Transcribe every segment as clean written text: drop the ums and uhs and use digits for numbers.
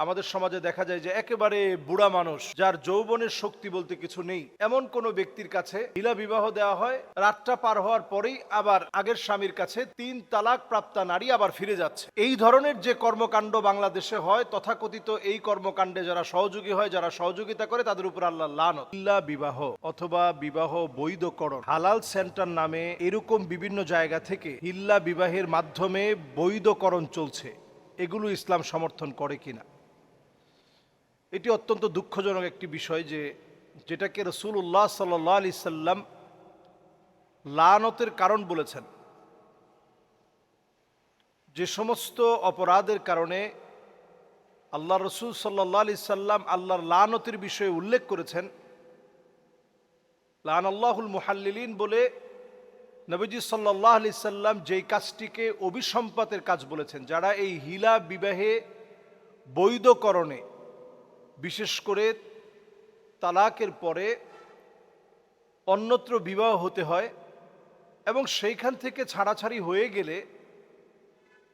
আমাদের সমাজে দেখা যায় যে একেবারে বুড়া মানুষ, যার যৌবনের শক্তি বলতে কিছু নেই, এমন কোন ব্যক্তির কাছে হিলা বিবাহ দেওয়া হয়। রাতটা পার হওয়ার পরেই আবার আগের স্বামীর কাছে 3 তালাক প্রাপ্তা নারী আবার ফিরে যাচ্ছে। এই ধরনের যে কর্মকাণ্ড বাংলাদেশে হয়, তথাকথিত এই কর্মকাণ্ডে যারা সহযোগী হয়, যারা সহযোগিতা করে, তাদের উপর আল্লাহ লানত। হিল্লা বিবাহ অথবা বিবাহ বৈধকরণ, হালাল সেন্টার নামে এরকম বিভিন্ন জায়গা থেকে হিল্লা বিবাহের মাধ্যমে বৈধকরণ চলছে। এগুলো ইসলাম সমর্থন করে কিনা? এটি অত্যন্ত দুঃখজনক একটি বিষয় যে যেটাকে রাসূলুল্লাহ সাল্লাল্লাহু আলাইহি সাল্লাম লানতের কারণ বলেছেন। যে সমস্ত অপরাধের কারণে আল্লাহ রসুল সাল্লাল্লাহু আলাইহি সাল্লাম আল্লাহর লানতের বিষয়ে উল্লেখ করেছেন, লানাল্লাহুল মুহাল্লিলিন বলে নবীজি সাল্লাল্লাহু আলাইহি সাল্লাম যেই কাজটিকে অভিসম্পাতের কাজ বলেছেন, যারা এই হিলা বিবাহে বৈধকরণে, বিশেষ করে তালাকের পরে অন্যত্র বিবাহ হতে হয় এবং সেইখান থেকে ছাড়াছাড়ি হয়ে গেলে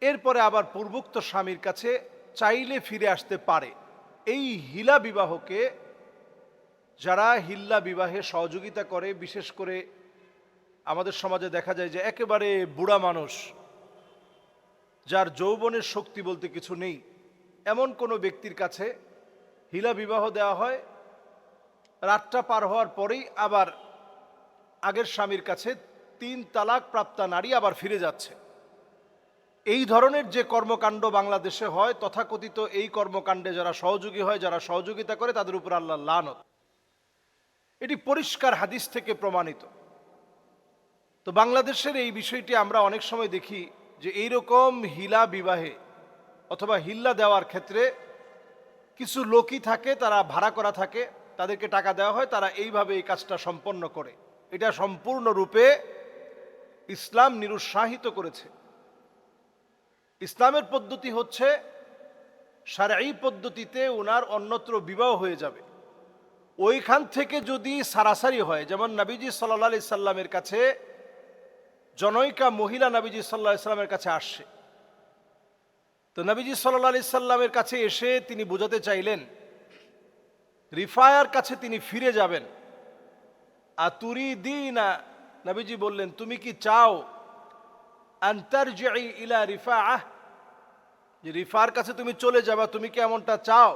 এরপরে আবার পূর্বোক্ত স্বামীর কাছে চাইলে ফিরে আসতে পারে, এই হিলা বিবাহকে যারা হিল্লা বিবাহে সহযোগিতা করে, বিশেষ করে আমাদের সমাজে দেখা যায় যে একেবারে বুড়া মানুষ, যার যৌবনের শক্তি বলতে কিছু নেই, এমন কোনো ব্যক্তির কাছে হিলা বিবাহ দেওয়া হয়। রাতটা পার হওয়ার পরেই আবার আগের স্বামীর কাছে 3 তালাক প্রাপ্তা নারী আবার ফিরে যাচ্ছে। এই ধরনের যে কর্মকাণ্ড বাংলাদেশে হয়, তথাকথিত এই কর্মকাণ্ডে যারা সহযোগী হয়, যারা সহযোগিতা করে, তাদের উপর আল্লাহ লানত। এটি পরিষ্কার হাদিস থেকে প্রমাণিত। তো বাংলাদেশের এই বিষয়টি আমরা অনেক সময় দেখি যে এইরকম হিলা বিবাহে অথবা হিল্লা দেওয়ার ক্ষেত্রে কিছু লোকই থাকে, তারা ভাড়া করা থাকে, তাদেরকে টাকা দেওয়া হয়, তারা এইভাবে এই কাজটা সম্পন্ন করে। এটা সম্পূর্ণরূপে ইসলাম নিরুৎসাহিত করেছে। ইসলামের পদ্ধতি হচ্ছে শারঈ পদ্ধতিতে ওনার অন্যত্র বিবাহ হয়ে যাবে। ওইখান থেকে যদি সারাসারি হয়, যেমন নবীজি সাল্লাল্লাহু আলাইহি সাল্লামের কাছে জনৈকা মহিলা নবীজি সাল্লাল্লাহু আলাইহি সাল্লামের কাছে আসছে। তো নবীজি সাল্লাল্লাহু আলাইহি সাল্লামের কাছে এসে তিনি বোঝাতে চাইলেন, রিফায়ার কাছে তিনি ফিরে যাবেন। আতুরিদিনা, নবীজি বললেন, তুমি কি চাও আন তারজিই ইলা রিফাআহ, যে রিফার কাছে তুমি চলে যাবা, তুমি কি এমনটা চাও?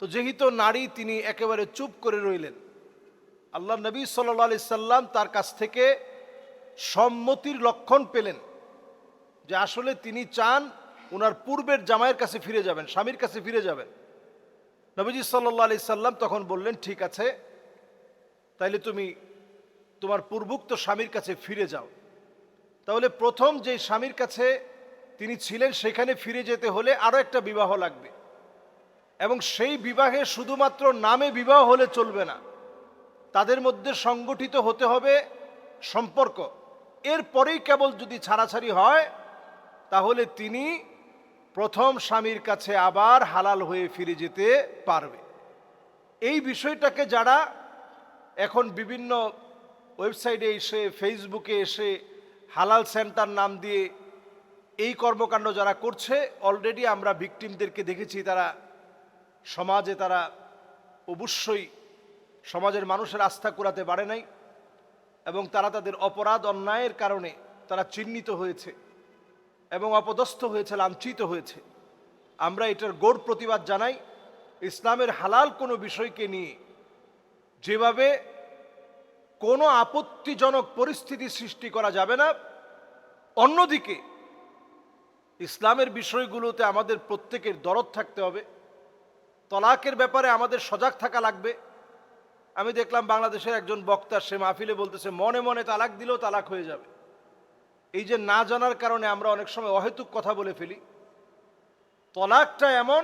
তো যেহেতু নারী, তিনি একেবারে চুপ করে রইলেন। আল্লাহ নবী সাল্লাল্লাহু আলাইহি সাল্লাম তার কাছ থেকে সম্মতির লক্ষণ পেলেন যে আসলে তিনি চান ওনার পূর্বের জামাইয়ের কাছে ফিরে যাবেন, স্বামীর কাছে ফিরে যাবেন। নবীজি সাল্লাল্লাহু আলাইহি সাল্লাম তখন বললেন, ঠিক আছে, তাইলে তুমি তোমার পূর্বোক্ত স্বামীর কাছে ফিরে যাও। তাহলে প্রথম যে স্বামীর কাছে তিনি ছিলেন সেখানে ফিরে যেতে হলে আরো একটা বিবাহ লাগবে, এবং সেই বিবাহে শুধুমাত্র নামে বিবাহ হলে চলবে না, তাদের মধ্যে সংগঠিত হতে হবে সম্পর্ক। এরপরেই কেবল যদি ছাড়াছাড়ি হয়, তাহলে তিনি প্রথম স্বামীর কাছে আবার হালাল হয়ে ফিরে যেতে পারবে। এই বিষয়টাকে যারা এখন বিভিন্ন ওয়েবসাইটে এসে, ফেসবুকে এসে হালাল সেন্টার নাম দিয়ে এই কর্মকাণ্ড যারা করছে, অলরেডি আমরা ভিকটিমদেরকে দেখেছি। তারা সমাজে, তারা অবশ্যই সমাজের মানুষের আস্থা কুড়াতে পারে নাই, এবং তারা তাদের অপরাধ অন্যায়ের কারণে তারা চিহ্নিত হয়েছে এবং অপদস্থ হয়েছে, লাঞ্ছিত হয়েছে। আমরা এটার গোর প্রতিবাদ জানাই। ইসলামের হালাল কোনো বিষয়কে নিয়ে যেভাবে কোনো আপত্তিজনক পরিস্থিতি সৃষ্টি করা যাবে না, অন্যদিকে ইসলামের বিষয়গুলোতে আমাদের প্রত্যেকের দরদ থাকতে হবে। তলাকের ব্যাপারে আমাদের সজাগ থাকা লাগবে। আমি দেখলাম বাংলাদেশের একজন বক্তা, সে মাহফিলে বলতেছে মনে মনে তালাক দিলেও তালাক হয়ে যাবে। এই যে না জানার কারণে আমরা অনেক সময় অহেতুক কথা বলে ফেলি। তলাকটা এমন,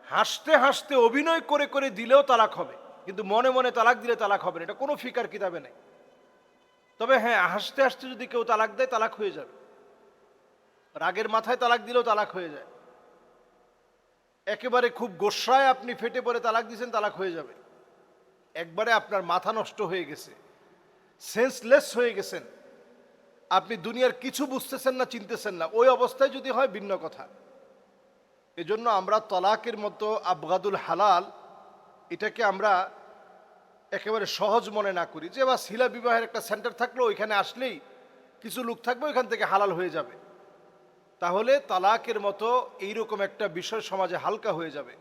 হাসতে হাসতে অভিনয় করে করে দিলেও তালাক হবে, কিন্তু মনে মনে তালাক দিলে তালাক হবে না, এটা কোনো ফিকার কিতাবে নেই। তবে হ্যাঁ, হাসতে হাসতে যদি কেউ তালাক দেয়, তালাক হয়ে যাবে। রাগের মাথায় তালাক দিলেও তালাক হয়ে যায়। একেবারে খুব গোসায় আপনি ফেটে পড়ে তালাক দিয়েছেন, তালাক হয়ে যাবে। একবারে আপনার মাথা নষ্ট হয়ে গেছে, সেন্সলেস হয়ে গেছেন, আপনি দুনিয়ার কিছু বুঝতেছেন না, চিনতেছেন না, ওই অবস্থায় যদি হয় ভিন্ন কথা। এজন্য আমরা তলাকের মতো আবগাদুল হালাল এটাকে আমরা একেবারে সহজ মনে না করি যে বা শিলা বিবাহের একটা সেন্টার থাকলো ওইখানে আসলেই কিছু লোক থাকবে ওইখান থেকে হালাল হয়ে যাবে, তাহলে তালাকের মতো এইরকম একটা বিষয় সমাজে হালকা হয়ে যাবে।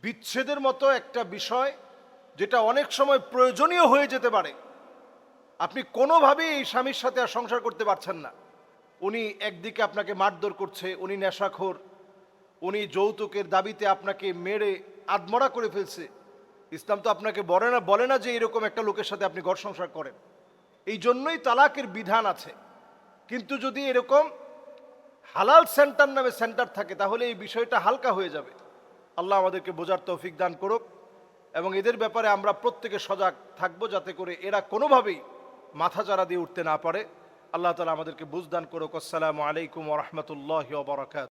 বিচ্ছেদের মতো একটা বিষয় যেটা অনেক সময় প্রয়োজনীয় হয়ে যেতে পারে, আপনি কোনোভাবেই এই স্বামীর সাথে আর সংসার করতে পারছেন না, উনি একদিকে আপনাকে মারধর করছে, উনি নেশাখোর, উনি যৌতুকের দাবিতে আপনাকে মেরে আধমরা করে ফেলছে, ইসলাম তো আপনাকে বলে না যে এরকম একটা লোকের সাথে আপনি ঘর সংসার করেন। এই জন্যই তালাকের বিধান আছে। কিন্তু যদি এরকম হালাল সেন্টার নামে সেন্টার থাকে তাহলে এই বিষয়টা হালকা হয়ে যাবে। আল্লাহ আমাদেরকে বোঝার তৌফিক দান করুক এবং এদের ব্যাপারে আমরা প্রত্যেকে সজাগ থাকবো যাতে করে এরা কোনোভাবেই মাথা চারা দিয়ে উঠতে না পারে। আল্লাহ তাআলা আমাদেরকে বুঝ দান করুক। আসসালামু আলাইকুম ওয়া রাহমাতুল্লাহি ওয়া বারাকাতুহু।